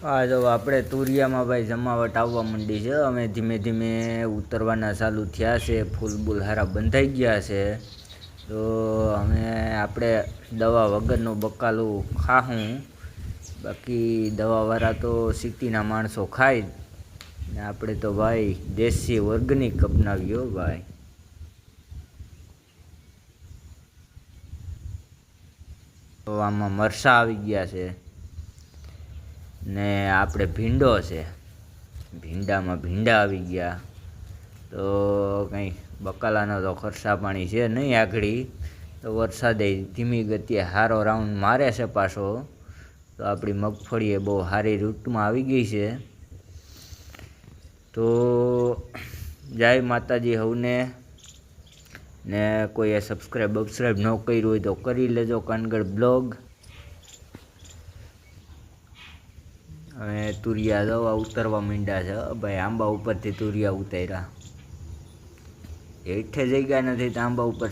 આ જો આપણે તુરિયામાં ભાઈ જમાવટ આવવા માંડી છે. અમે ધીમે ધીમે ઉતરવાના ચાલુ થયા છે. ફૂલ બુલ હારા બંધાઈ ગયા છે. તો અમે આપણે દવા વગરનું બકાલું ખાવું. બાકી દવાવાળા તો સિટીના માણસો ખાય જ ને આપણે તો ભાઈ દેશી ઓર્ગેનિક અપનાવ્યો ભાઈ. તો આમાં મરચાં આવી ગયા છે ને આપણે ભીંડો છે. ભીંડામાં ભીંડા આવી ગયા. તો કંઈ બકાલાનો તો ખર્ચા પાણી છે નહીં આગળ. તો વરસાદે ધીમી ગતિએ સારો રાઉન્ડ મારે છે પાછો. તો આપણી મગફળીએ બહુ સારી રૂટમાં આવી ગઈ છે. તો જય માતાજી હવને ને કોઈએ સબસ્ક્રાઈબ ન કર્યું હોય તો કરી લેજો કાનગડ બ્લોગ. હવે તુરિયા દવા ઉતરવા માંડ્યા છે ભાઈ. આંબા ઉપરથી તુરિયા ઉતાર્યા, હેઠે જગ્યા નથી તો આંબા ઉપર